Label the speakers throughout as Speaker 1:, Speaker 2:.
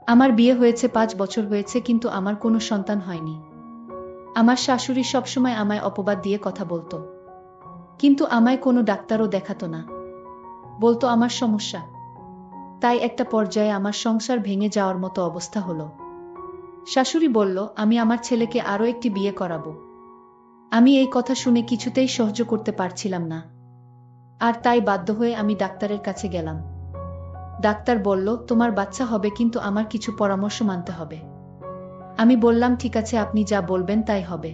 Speaker 1: আমার বিয়ে হয়েছে ৫ বছর হয়েছে, কিন্তু আমার কোনো সন্তান হয়নি। আমার শাশুড়ি সবসময় আমায় অপবাদ দিয়ে কথা বলতো। কিন্তু আমায় কোনো ডাক্তারও দেখাতো না। বলতো আমার সমস্যা। তাই একটা পর্যায়ে আমার সংসার ভেঙে যাওয়ার মতো অবস্থা হলো। শাশুড়ি বলল, আমি আমার ছেলেকে আরও একটি বিয়ে করাবো। আমি এই কথা শুনে কিছুতেই সহ্য করতে পারছিলাম না। আর তাই বাধ্য হয়ে আমি ডাক্তারের কাছে গেলাম। ডাক্তার বলল, তোমার বাচ্চা হবে, কিন্তু আমার কিছু পরামর্শ মানতে হবে। আমি বললাম, ঠিক আছে, আপনি যা বলবেন তাই হবে।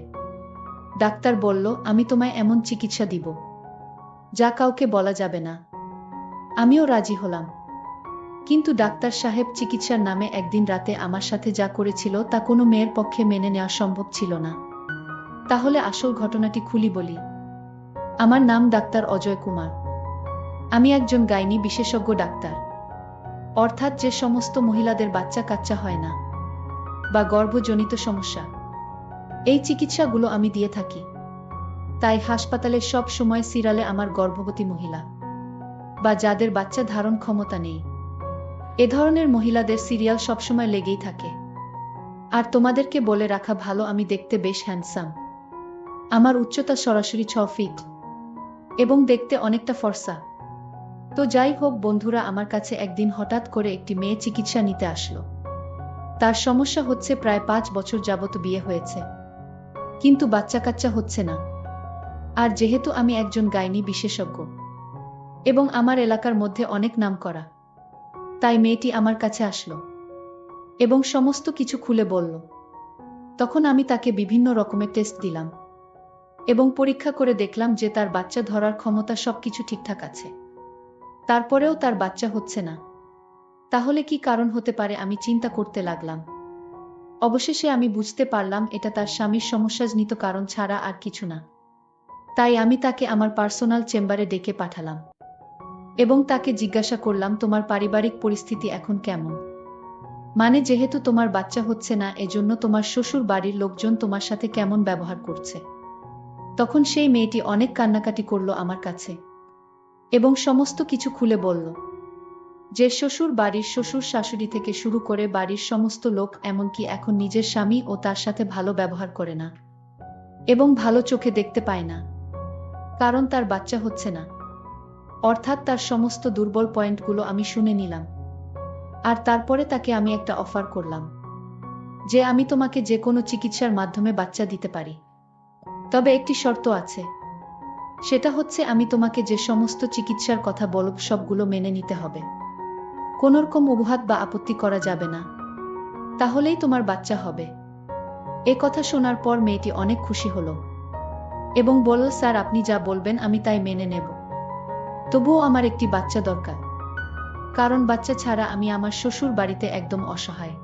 Speaker 1: ডাক্তার বলল, আমি তোমায় এমন চিকিৎসা দিব যা কাউকে বলা যাবে না। আমিও রাজি হলাম। কিন্তু ডাক্তার সাহেব চিকিৎসার নামে একদিন রাতে আমার সাথে যা করেছিল তা কোনো মেয়ের পক্ষে মেনে নেওয়া সম্ভব ছিল না। তাহলে আসল ঘটনাটি খুলি বলি। আমার নাম ডাক্তার অজয় কুমার। আমি একজন গাইনি বিশেষজ্ঞ ডাক্তার। অর্থাৎ যে সমস্ত মহিলাদের বাচ্চা কাচ্চা হয় না বা গর্ভজনিত সমস্যা, এই চিকিৎসাগুলো আমি দিয়ে থাকি। তাই হাসপাতালে সব সময় সিরিয়ালে আমার গর্ভবতী মহিলা বা যাদের বাচ্চা ধারণ ক্ষমতা নেই, এ ধরনের মহিলাদের সিরিয়াল সবসময় লেগেই থাকে। আর তোমাদেরকে বলে রাখা ভালো, আমি দেখতে বেশ হ্যান্ডসাম। আমার উচ্চতা সরাসরি ৬ ফিট এবং দেখতে অনেকটা ফর্সা। তো যাই হোক বন্ধুরা, আমার কাছে একদিন হঠাৎ করে একটি মেয়ে চিকিৎসা নিতে আসলো। তার সমস্যা হচ্ছে প্রায় ৫ বছর যাবত বিয়ে হয়েছে, কিন্তু বাচ্চা কাচ্চা হচ্ছে না। আর যেহেতু আমি একজন গাইনি বিশেষজ্ঞ এবং আমার এলাকার মধ্যে অনেক নামকরা, তাই মেয়েটি আমার কাছে আসলো এবং সমস্ত কিছু খুলে বলল। তখন আমি তাকে বিভিন্ন রকমের টেস্ট দিলাম এবং পরীক্ষা করে দেখলাম যে তার বাচ্চা ধরার ক্ষমতা সবকিছু ঠিকঠাক আছে। তারপরেও তার বাচ্চা হচ্ছে না। তাহলে কি কারণ হতে পারে আমি চিন্তা করতে লাগলাম। অবশেষে আমি বুঝতে পারলাম এটা তার স্বামীর সমস্যাজনিত কারণ ছাড়া আর কিছু না। তাই আমি তাকে আমার পার্সোনাল চেম্বারে ডেকে পাঠালাম এবং তাকে জিজ্ঞাসা করলাম, তোমার পারিবারিক পরিস্থিতি এখন কেমন? মানে যেহেতু তোমার বাচ্চা হচ্ছে না, এজন্য তোমার শ্বশুর বাড়ির লোকজন তোমার সাথে কেমন ব্যবহার করছে? তখন সেই মেয়েটি অনেক কান্নাকাটি করলো আমার কাছে এবং সমস্ত কিছু খুলে বলল যে শ্বশুর বাড়ির শ্বশুর শাশুড়ি থেকে শুরু করে বাড়ির সমস্ত লোক, এমনকি এখন নিজের স্বামী ও তার সাথে ভালো ব্যবহার করে না এবং ভালো চোখে দেখতে পায় না, কারণ তার বাচ্চা হচ্ছে না। অর্থাৎ তার সমস্ত দুর্বল পয়েন্টগুলো আমি শুনে নিলাম। আর তারপরে তাকে আমি একটা অফার করলাম যে আমি তোমাকে যে কোনো চিকিৎসার মাধ্যমে বাচ্চা দিতে পারি, তবে একটি শর্ত আছে। সেটা হচ্ছে আমি তোমাকে যে সমস্ত চিকিৎসার কথা বলব সবগুলো মেনে নিতে হবে। কোনোরকম অজুহাত বা আপত্তি করা যাবে না। তাহলেই তোমার বাচ্চা হবে। এ কথা শোনার পর মেয়েটি অনেক খুশি হলো এবং বলল, স্যার আপনি যা বলবেন আমি তাই মেনে নেব। তবুও আমার একটি বাচ্চা দরকার, কারণ বাচ্চা ছাড়া আমি আমার শ্বশুর বাড়িতে একদম অসহায়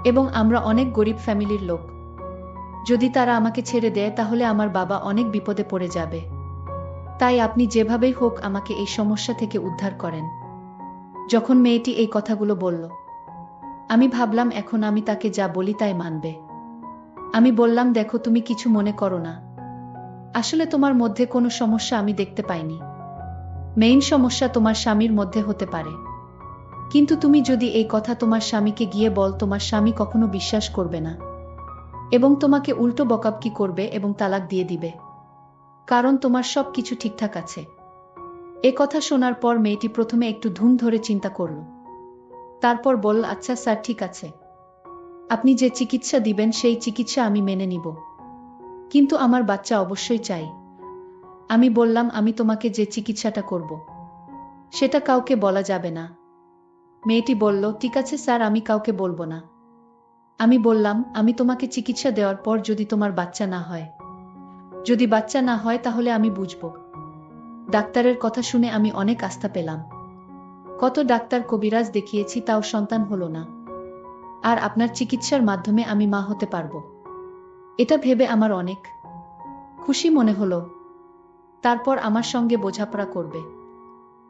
Speaker 1: এবং আমরা অনেক গরিব ফ্যামিলির লোক। যদি তারা আমাকে ছেড়ে দেয় তাহলে আমার বাবা অনেক বিপদে পড়ে যাবে। তাই আপনি যেভাবেই হোক আমাকে এই সমস্যা থেকে উদ্ধার করেন। যখন মেয়েটি এই কথাগুলো বলল, আমি ভাবলাম এখন আমি তাকে যা বলি তাই মানবে। আমি বললাম, দেখো তুমি কিছু মনে করো না। আসলে তোমার মধ্যে কোনো সমস্যা আমি দেখতে পাইনি। মেইন সমস্যা তোমার স্বামীর মধ্যে হতে পারে। কিন্তু তুমি যদি এই কথা তোমার স্বামীকে গিয়ে বল, তোমার স্বামী কখনো বিশ্বাস করবে না এবং তোমাকে উল্টো বকাবকি করবে এবং তালাক দিয়ে দিবে, কারণ তোমার সব কিছু ঠিকঠাক আছে। এ কথা শোনার পর মেয়েটি প্রথমে একটু ধুম ধরে চিন্তা করল। তারপর বলল, আচ্ছা স্যার, ঠিক আছে, আপনি যে চিকিৎসা দিবেন সেই চিকিৎসা আমি মেনে নিব, কিন্তু আমার বাচ্চা অবশ্যই চাই। আমি বললাম, আমি তোমাকে যে চিকিৎসাটা করব সেটা কাউকে বলা যাবে না। মেয়েটি বলল, ঠিক আছে স্যার, আমি কাউকে বলবো না। আমি বললাম, আমি তোমাকে চিকিৎসা দেওয়ার পর যদি তোমার বাচ্চা না হয়, যদি বাচ্চা না হয় তাহলে আমি বুঝব। ডাক্তারের কথা শুনে আমি অনেক আস্থা পেলাম। কত ডাক্তার কবিরাজ দেখিয়েছি, তাও সন্তান হলো না। আর আপনার চিকিৎসার মাধ্যমে আমি মা হতে পারবো, এটা ভেবে আমার অনেক খুশি মনে হলো। তারপর আমার সঙ্গে বোঝাপড়া করবে।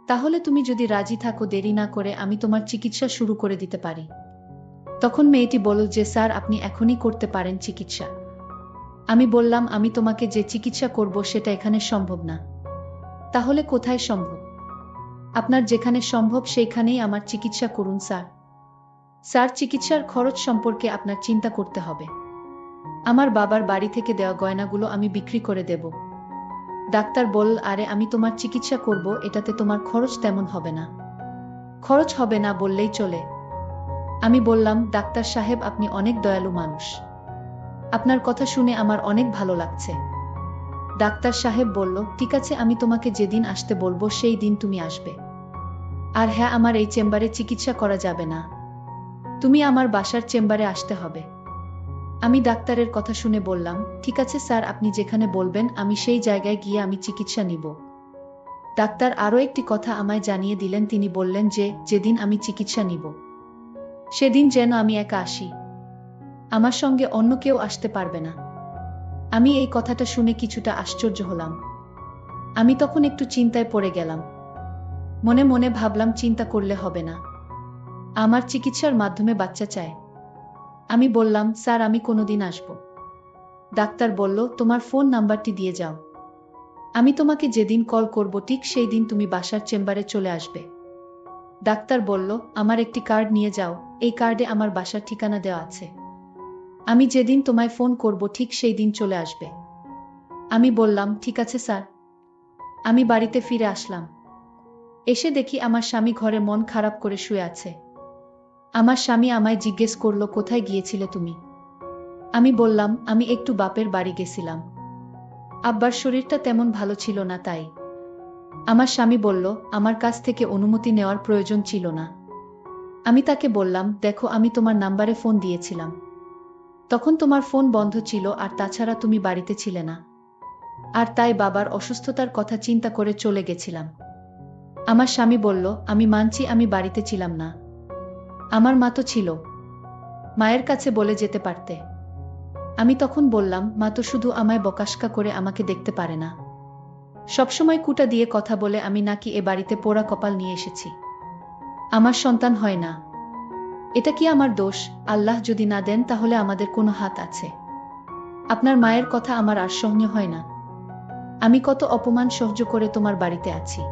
Speaker 1: তাহলে তুমি যদি রাজি থাকো, দেরি না করে আমি তোমার চিকিৎসা শুরু করে দিতে পারি। তখন মেয়েটি বলল যে স্যার আপনি এখনই করতে পারেন চিকিৎসা। আমি বললাম, আমি তোমাকে যে চিকিৎসা করব সেটা এখানে সম্ভব না। তাহলে কোথায় সম্ভব? আপনার যেখানে সম্ভব সেইখানেই আমার চিকিৎসা করুন স্যার। স্যার, চিকিৎসার খরচ সম্পর্কে আপনার চিন্তা করতে হবে। আমার বাবার বাড়ি থেকে দেওয়া গয়নাগুলো আমি বিক্রি করে দেব। ডাক্তার বলল, আরে আমি তোমার চিকিৎসা করব, এটাতে তোমার খরচ তেমন হবে না। খরচ হবে না বললেই চলে। আমি বললাম, ডাক্তার সাহেব, আপনি অনেক দয়ালু মানুষ। আপনার কথা শুনে আমার অনেক ভালো লাগছে। ডাক্তার সাহেব বলল, ঠিক আছে, আমি তোমাকে যেদিন আসতে বলবো সেই দিন তুমি আসবে। আর হ্যাঁ, আমার এই চেম্বারে চিকিৎসা করা যাবে না। তুমি আমার বাসার চেম্বারে আসতে হবে। আমি ডাক্তারের কথা শুনে বললাম, ঠিক আছে স্যার, আপনি যেখানে বলবেন আমি সেই জায়গায় গিয়ে আমি চিকিৎসা নিব। ডাক্তার আরও একটি কথা আমায় জানিয়ে দিলেন। তিনি বললেন যে যেদিন আমি চিকিৎসা নিব সেদিন যেন আমি একা আসি, আমার সঙ্গে অন্য কেউ আসতে পারবে না। আমি এই কথাটা শুনে কিছুটা আশ্চর্য হলাম। আমি তখন একটু চিন্তায় পড়ে গেলাম। মনে মনে ভাবলাম, চিন্তা করলে হবে না, আমার চিকিৎসার মাধ্যমে বাচ্চা চাই। আমি বললাম, স্যার, আমি কোনোদিন আসব। ডাক্তার বলল, তোমার ফোন নাম্বারটি দিয়ে যাও, আমি তোমাকে যেদিন কল করব ঠিক সেই দিন তুমি বাসার চেম্বারে চলে আসবে। ডাক্তার বলল, আমার একটি কার্ড নিয়ে যাও, এই কার্ডে আমার বাসার ঠিকানা দেওয়া আছে। আমি যেদিন তোমায় ফোন করব ঠিক সেই দিন চলে আসবে। আমি বললাম, ঠিক আছে স্যার। আমি বাড়িতে ফিরে আসলাম। এসে দেখি আমার স্বামী ঘরে মন খারাপ করে শুয়ে আছে। আমার স্বামী আমায় জিজ্ঞেস করল, কোথায় গিয়েছিলে তুমি? আমি বললাম, আমি একটু বাপের বাড়ি গেছিলাম, আব্বার শরীরটা তেমন ভালো ছিল না তাই। আমার স্বামী বলল, আমার কাছ থেকে অনুমতি নেওয়ার প্রয়োজন ছিল না। আমি তাকে বললাম, দেখো, আমি তোমার নাম্বারে ফোন দিয়েছিলাম, তখন তোমার ফোন বন্ধ ছিল, আর তাছাড়া তুমি বাড়িতে ছিলে না, আর তাই বাবার অসুস্থতার কথা চিন্তা করে চলে গেছিলাম। আমার স্বামী বলল, আমি মানছি আমি বাড়িতে ছিলাম না, আমার মা তো ছিল, মায়ের কাছে বলে যেতে পারতে। আমি তখন বললাম, মা তো শুধু আমায় বকাশকা করে আমাকে দেখতে পারে না, সবসময় কুটা দিয়ে কথা বলে আমি নাকি এ বাড়িতে পোড়া কপাল নিয়ে এসেছি, আমার সন্তান হয় না। এটা কি আমার দোষ? আল্লাহ যদি না দেন তাহলে আমাদের কোনো হাত আছে? আপনার মায়ের কথা আমার আর সহ্য হয় না। আমি কত অপমান সহ্য করে তোমার বাড়িতে আছি,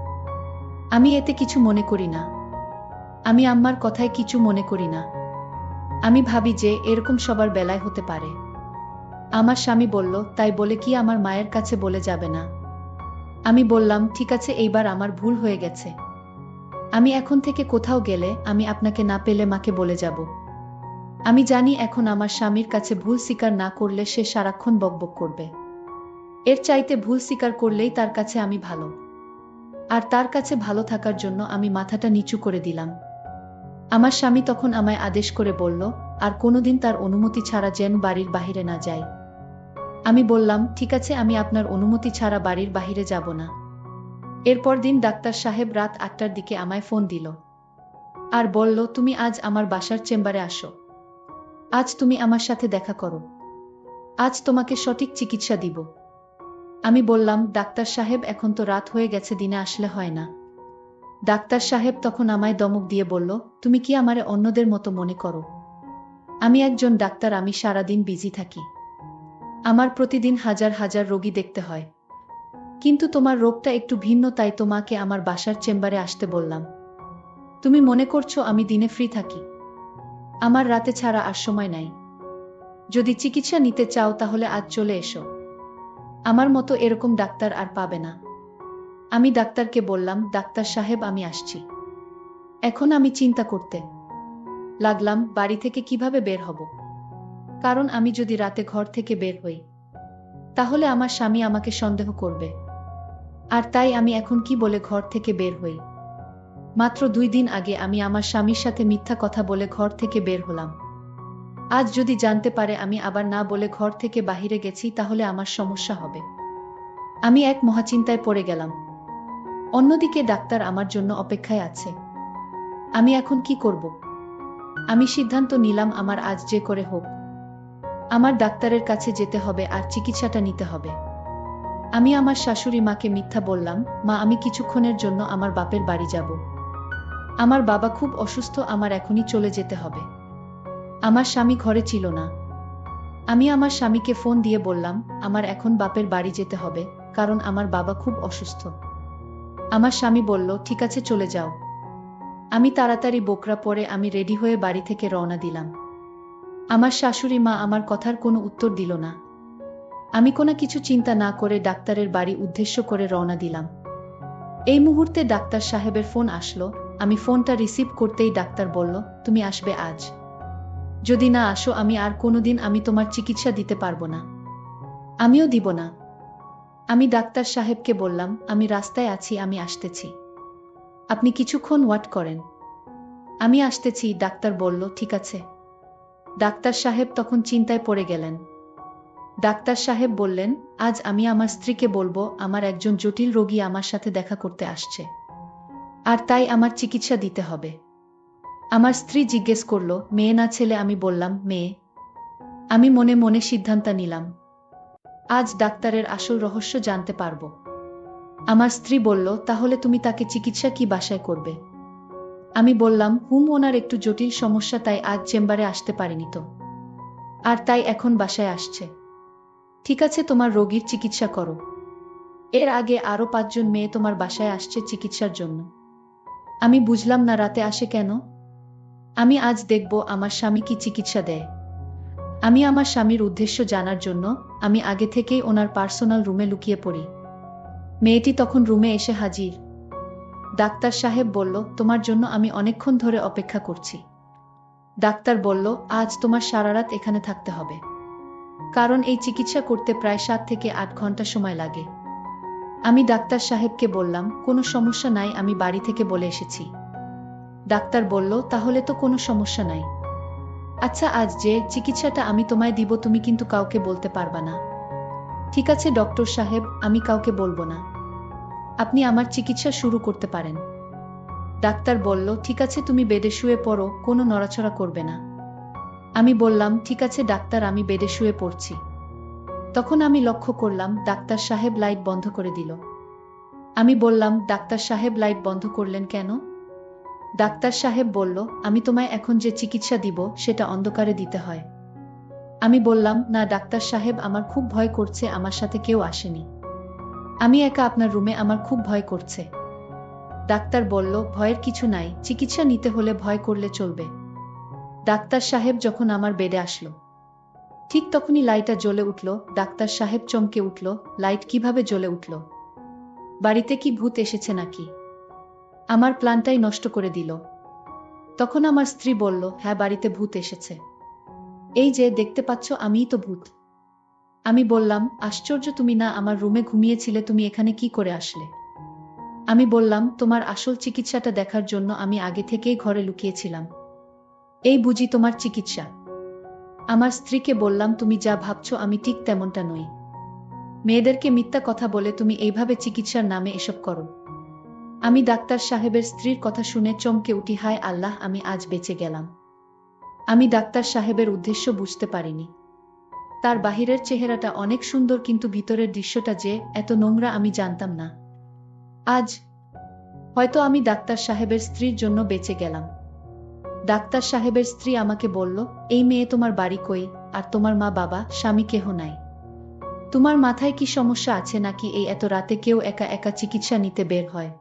Speaker 1: আমি এতে কিছু মনে করি না। আমি আম্মার কথায় কিছু মনে করি না। আমি ভাবি যে এরকম সবার বেলায় হতে পারে। আমার স্বামী বলল, তাই বলে কি আমার মায়ের কাছে বলে যাবে না? আমি বললাম, ঠিক আছে, এইবার আমার ভুল হয়ে গেছে। আমি এখন থেকে কোথাও গেলে আমি আপনাকে না পেলে মাকে বলে যাব। আমি জানি এখন আমার স্বামীর কাছে ভুল স্বীকার না করলে সে সারাক্ষণ বকবক করবে। এর চাইতে ভুল স্বীকার করলেই তার কাছে আমি ভালো। আর তার কাছে ভালো থাকার জন্য আমি মাথাটা নিচু করে দিলাম। আমার স্বামী তখন আমায় আদেশ করে বলল, আর কোনোদিন তার অনুমতি ছাড়া যেন বাড়ির বাহিরে না যাই। আমি বললাম, ঠিক আছে, আমি আপনার অনুমতি ছাড়া বাড়ির বাহিরে যাব না। এরপর দিন ডাক্তার সাহেব রাত ৮টার দিকে আমায় ফোন দিল আর বলল, তুমি আজ আমার বাসার চেম্বারে আসো, আজ তুমি আমার সাথে দেখা করো, আজ তোমাকে সঠিক চিকিৎসা দিব। আমি বললাম, ডাক্তার সাহেব, এখন তো রাত হয়ে গেছে, দিনে আসলে হয় না। ডাক্তার সাহেব তখন আমায় ধমক দিয়ে বলল, তুমি কি আমারে অন্যদের মতো মনে করো? আমি একজন ডাক্তার, আমি সারাদিন বিজি থাকি, আমার প্রতিদিন হাজার হাজার রোগী দেখতে হয়, কিন্তু তোমার রোগটা একটু ভিন্ন, তাই তোমাকে আমার বাসার চেম্বারে আসতে বললাম। তুমি মনে করছো আমি দিনে ফ্রি থাকি? আমার রাতে ছাড়া আর সময় নাই। যদি চিকিৎসা নিতে চাও তাহলে আজ চলে এসো, আমার মতো এরকম ডাক্তার আর পাবে না। আমি ডাক্তারকে বললাম, ডাক্তার সাহেব, আমি আসছি। এখন আমি চিন্তা করতে লাগলাম বাড়ি থেকে কিভাবে বের হব, কারণ আমি যদি রাতে ঘর থেকে বের হই তাহলে আমার স্বামী আমাকে সন্দেহ করবে, আর তাই আমি এখন কি বলে ঘর থেকে বের হই? মাত্র 2 দিন আগে আমি আমার স্বামীর সাথে মিথ্যা কথা বলে ঘর থেকে বের হলাম। আজ যদি জানতে পারে আমি আবার না বলে ঘর থেকে বাহিরে গেছি তাহলে আমার সমস্যা হবে। আমি এক মহাচিন্তায় পড়ে গেলাম। অন্যদিকে ডাক্তার আমার জন্য অপেক্ষায় আছে। আমি এখন কি করব? আমি সিদ্ধান্ত নিলাম, আমার আজ যে করে হোক আমার ডাক্তারের কাছে যেতে হবে আর চিকিৎসাটা নিতে হবে। আমি আমার শাশুড়ি মাকে মিথ্যা বললাম, মা, আমি কিছুক্ষণের জন্য আমার বাপের বাড়ি যাব। আমার বাবা খুব অসুস্থ, আমার এখনই চলে যেতে হবে। আমার স্বামী ঘরে ছিল না। আমি আমার স্বামীকে ফোন দিয়ে বললাম, আমার এখন বাপের বাড়ি যেতে হবে, কারণ আমার বাবা খুব অসুস্থ। আমার স্বামী বলল, ঠিক আছে, চলে যাও। আমি তাড়াতাড়ি বোকরা পরে আমি রেডি হয়ে বাড়ি থেকে রওনা দিলাম। আমার শাশুড়ি মা আমার কথার কোনো উত্তর দিল না। আমি কোনো কিছু চিন্তা না করে ডাক্তারের বাড়ি উদ্দেশ্য করে রওনা দিলাম। এই মুহূর্তে ডাক্তার সাহেবের ফোন আসলো। আমি ফোনটা রিসিভ করতেই ডাক্তার বলল, তুমি আসবে আজ? যদি না আসো আমি আর কোনোদিন আমি তোমার চিকিৎসা দিতে পারবো না। আমিও দিব না। আমি ডাক্তার সাহেবকে বললাম, আমি রাস্তায় আছি, আমি আসতেছি, আপনি কিছুক্ষণ ওয়েট করেন, আমি আসতেছি। ডাক্তার বলল, ঠিক আছে। ডাক্তার সাহেব তখন চিন্তায় পড়ে গেলেন। ডাক্তার সাহেব বললেন, আজ আমি আমার স্ত্রীকে বলবো আমার একজন জটিল রোগী আমার সাথে দেখা করতে আসছে, আর তাই আমার চিকিৎসা দিতে হবে। আমার স্ত্রী জিজ্ঞেস করল, মেয়ে না ছেলে? আমি বললাম, মেয়ে। আমি মনে মনে সিদ্ধান্ত নিলাম, আজ ডাক্তারের আসল রহস্য জানতে পারবো। আমার স্ত্রী বলল, তাহলে তুমি তাকে চিকিৎসা কি বাসায় করবে? আমি বললাম, ওনার একটু জটিল সমস্যা, তাই আজ চেম্বারে আসতে পারেনি তো, আর তাই এখন বাসায় আসছে। ঠিক আছে, তোমার রোগীর চিকিৎসা করো। এর আগে আরো 5 জন মেয়ে তোমার বাসায় আসছে চিকিৎসার জন্য। আমি বুঝলাম না, রাতে আসে কেন? আমি আজ দেখব আমার স্বামী কি চিকিৎসা দেয়। আমি আমার স্বামীর উদ্দেশ্য জানার জন্য আমি আগে থেকেই ওনার পার্সোনাল রুমে লুকিয়ে পড়ি। মেয়েটি তখন রুমে এসে হাজির। ডাক্তার সাহেব বলল, তোমার জন্য আমি অনেকক্ষণ ধরে অপেক্ষা করছি। ডাক্তার বলল, আজ তোমার সারা রাত এখানে থাকতে হবে, কারণ এই চিকিৎসা করতে প্রায় 7 থেকে 8 ঘন্টা সময় লাগে। আমি ডাক্তার সাহেবকে বললাম, কোনো সমস্যা নাই, আমি বাড়ি থেকে বলে এসেছি। ডাক্তার বলল, তাহলে তো কোনো সমস্যা নাই। আচ্ছা, আজ যে চিকিৎসাটা আমি তোমায় দিব তুমি কিন্তু কাউকে বলতে পারবা না। ঠিক আছে ডক্টর সাহেব, আমি কাউকে বলবো না, আপনি আমার চিকিৎসা শুরু করতে পারেন। ডাক্তার বলল, ঠিক আছে, তুমি বেডে শুয়ে পড়ো, কোনো নড়াচড়া করবে না। আমি বললাম, ঠিক আছে ডাক্তার, আমি বেডে শুয়ে পড়ছি। তখন আমি লক্ষ্য করলাম ডাক্তার সাহেব লাইট বন্ধ করে দিল। আমি বললাম, ডাক্তার সাহেব লাইট বন্ধ করলেন কেন? ডাক্তার সাহেব বলল, আমি তোমায় এখন যে চিকিৎসা দিব সেটা অন্ধকারে দিতে হয়। আমি বললাম, না ডাক্তার সাহেব, আমার খুব ভয় করছে, আমার সাথে কেউ আসেনি, আমি একা আপনার রুমে, আমার খুব ভয় করছে। ডাক্তার বলল, ভয়ের কিছু নাই, চিকিৎসা নিতে হলে ভয় করলে চলবে। ডাক্তার সাহেব যখন আমার বেডে আসলো, ঠিক তখনই লাইটটা জ্বলে উঠল। ডাক্তার সাহেব চমকে উঠল, লাইট কিভাবে জ্বলে উঠল? বাড়িতে কি ভূত এসেছে নাকি? আমার প্ল্যানটাই নষ্ট করে দিল। তখন আমার স্ত্রী বলল, হ্যাঁ, বাড়িতে ভূত এসেছে, এই যে দেখতে পাচ্ছ, আমিই তো ভূত। আমি বললাম, আশ্চর্য, তুমি না আমার রুমে ঘুমিয়েছিলে, তুমি এখানে কি করে আসলে? আমি বললাম, তোমার আসল চিকিৎসাটা দেখার জন্য আমি আগে থেকেই ঘরে লুকিয়েছিলাম, এই বুঝি তোমার চিকিৎসা? আমার স্ত্রীকে বললাম, তুমি যা ভাবছো আমি ঠিক তেমনটা নই। মেয়েদেরকে মিথ্যা কথা বলে তুমি এইভাবে চিকিৎসার নামে এসব করো। আমি ডাক্তার সাহেবের স্ত্রীর কথা শুনে চমকে উঠি, হায় আল্লাহ, আমি আজ বেঁচে গেলাম। আমি ডাক্তার সাহেবের উদ্দেশ্য বুঝতে পারিনি। তার বাহিরের চেহারাটা অনেক সুন্দর, কিন্তু ভিতরের দৃশ্যটা যে এত নোংরা আমি জানতাম না। আজ হয়তো আমি ডাক্তার সাহেবের স্ত্রীর জন্য বেঁচে গেলাম। ডাক্তার সাহেবের স্ত্রী আমাকে বলল, এই মেয়ে, তোমার বাড়ি কই? আর তোমার মা বাবা স্বামী কেহ নাই? তোমার মাথায় কি সমস্যা আছে নাকি এই এত রাতে কেউ একা একা চিকিৎসা নিতে বের হয়?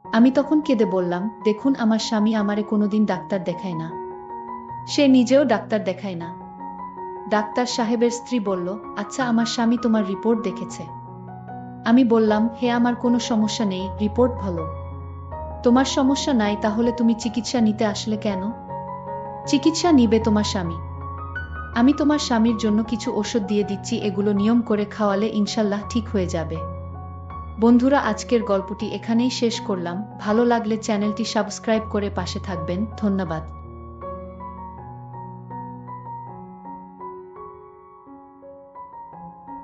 Speaker 1: আমি তখন কেঁদে বললাম, দেখুন, আমার স্বামী আমারে কোনোদিন ডাক্তার দেখায় না, সে নিজেও ডাক্তার দেখায় না। ডাক্তার সাহেবের স্ত্রী বলল, আচ্ছা, আমার স্বামী তোমার রিপোর্ট দেখেছে? আমি বললাম, হে, আমার কোনো সমস্যা নেই, রিপোর্ট ভালো। তোমার সমস্যা নাই, তাহলে তুমি চিকিৎসা নিতে আসলে কেন? চিকিৎসা নিবে তোমার স্বামী, আমি তোমার স্বামীর জন্য কিছু ওষুধ দিয়ে দিচ্ছি, এগুলো নিয়ম করে খাওয়ালে ইনশাল্লাহ ঠিক হয়ে যাবে। বন্ধুরা, আজকের গল্পটি এখানেই শেষ করলাম। ভালো লাগলে চ্যানেলটি সাবস্ক্রাইব করে পাশে থাকবেন। ধন্যবাদ।